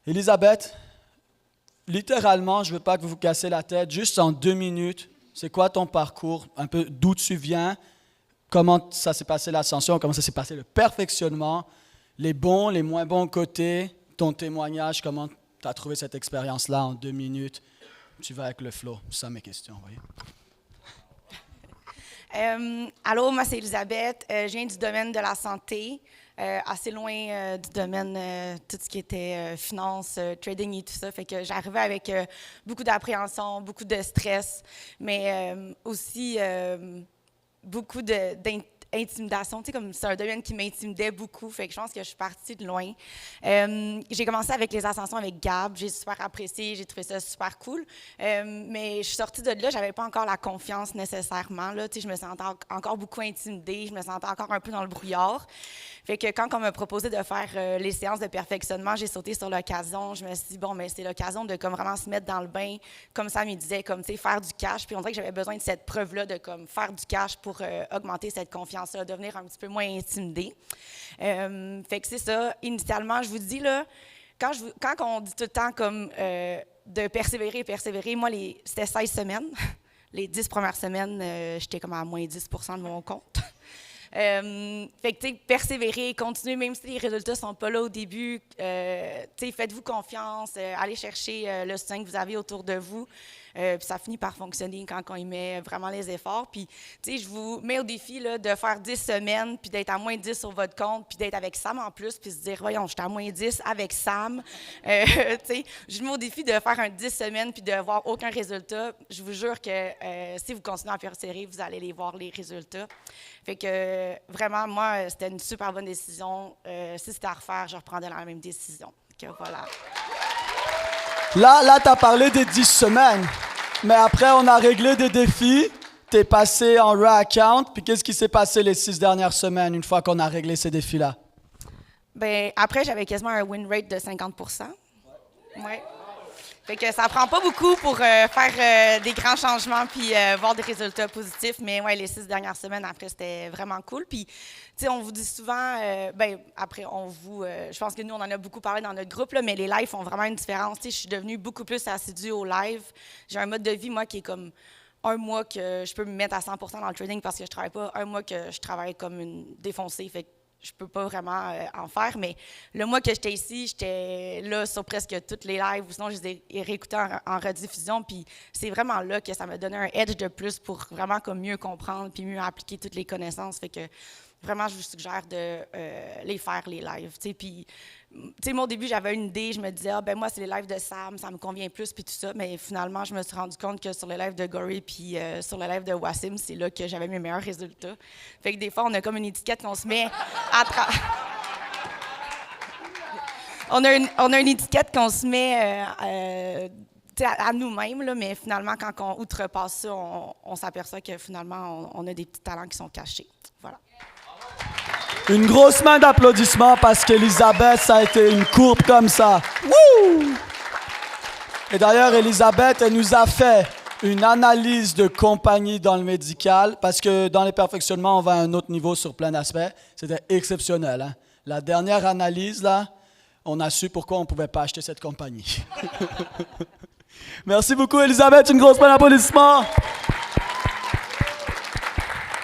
Elisabeth, littéralement, je ne veux pas que vous vous cassez la tête, juste en 2 minutes, c'est quoi ton parcours, un peu d'où tu viens, comment ça s'est passé l'ascension, comment ça s'est passé le perfectionnement, les bons, les moins bons côtés, ton témoignage, comment tu as trouvé cette expérience-là en 2 minutes. Tu vas avec le flow, c'est ça mes questions, vous voyez. Allô, moi c'est Elisabeth, je viens du domaine de la santé, assez loin du domaine, tout ce qui était finance, trading et tout ça, fait que j'arrivais avec beaucoup d'appréhension, beaucoup de stress, mais aussi beaucoup d'intimidation, tu sais, comme c'est un domaine qui m'intimidait beaucoup, fait que je pense que je suis partie de loin. J'ai commencé avec les ascensions avec Gab, j'ai super apprécié, j'ai trouvé ça super cool, mais je suis sortie de là, j'avais pas encore la confiance nécessairement, là, tu sais, je me sentais encore beaucoup intimidée, je me sentais encore un peu dans le brouillard. Fait que quand on m'a proposé de faire les séances de perfectionnement, j'ai sauté sur l'occasion. Je me suis dit, bon, mais c'est l'occasion de comme vraiment se mettre dans le bain, comme ça me disait, comme, tu sais, faire du cash. Puis on dirait que j'avais besoin de cette preuve-là de comme faire du cash pour augmenter cette confiance-là, devenir un petit peu moins intimidée. Fait que c'est ça. Initialement, je vous dis, là, quand on dit tout le temps comme de persévérer, moi, c'était 16 semaines. Les 10 premières semaines, j'étais comme à moins 10% de mon compte. Fait que, tu sais, persévérer, continuer, même si les résultats sont pas là au début, tu sais, faites-vous confiance, allez chercher le soutien que vous avez autour de vous, puis ça finit par fonctionner quand on y met vraiment les efforts. Puis, tu sais, je vous mets au défi là, de faire 10 semaines, puis d'être à moins 10 sur votre compte, puis d'être avec Sam en plus, puis se dire, voyons, j'étais à moins 10 avec Sam. Tu sais, je vous mets au défi de faire un 10 semaines, puis de voir aucun résultat. Je vous jure que si vous continuez à persévérer, vous allez les voir, les résultats. Fait que vraiment, moi, c'était une super bonne décision. Si c'était à refaire, je reprendrais la même décision. Que voilà. Là tu as parlé des 10 semaines, mais après, on a réglé des défis. Tu es passé en raw account, puis qu'est-ce qui s'est passé les 6 dernières semaines, une fois qu'on a réglé ces défis-là? Bien, après, j'avais quasiment un win rate de 50%. Ouais. Fait que ça prend pas beaucoup pour faire des grands changements puis voir des résultats positifs. Mais ouais, les 6 dernières semaines après, c'était vraiment cool. Puis, tu sais, on vous dit souvent, après, je pense que nous, on en a beaucoup parlé dans notre groupe, là, mais les lives font vraiment une différence. Tu sais, je suis devenue beaucoup plus assidue aux lives. J'ai un mode de vie, moi, qui est comme un mois que je peux me mettre à 100% dans le trading parce que je travaille pas, un mois que je travaille comme une défoncée. Fait que je peux pas vraiment en faire, mais le mois que j'étais ici, j'étais là sur presque toutes les lives, ou sinon je les ai réécoutés en rediffusion, puis c'est vraiment là que ça m'a donné un edge de plus pour vraiment comme mieux comprendre puis mieux appliquer toutes les connaissances. Fait que vraiment, je vous suggère de les faire, les lives. Tu sais, puis, tu sais, moi, au début, j'avais une idée, je me disais, ah, ben moi, c'est les lives de Sam, ça me convient plus, puis tout ça. Mais finalement, je me suis rendu compte que sur les lives de Gory, puis sur le live de Wassim, c'est là que j'avais mes meilleurs résultats. Fait que des fois, on a comme une étiquette qu'on se met à on a une étiquette qu'on se met à nous-mêmes, là, mais finalement, quand on outrepasse ça, on s'aperçoit que finalement, on a des petits talents qui sont cachés. Voilà. Une grosse main d'applaudissements parce qu'Elisabeth, ça a été une courbe comme ça. Wouh! Et d'ailleurs, Elisabeth, elle nous a fait une analyse de compagnie dans le médical parce que dans les perfectionnements, on va à un autre niveau sur plein d'aspects. C'était exceptionnel. Hein? La dernière analyse, là, on a su pourquoi on ne pouvait pas acheter cette compagnie. Merci beaucoup, Elisabeth. Une grosse main d'applaudissements.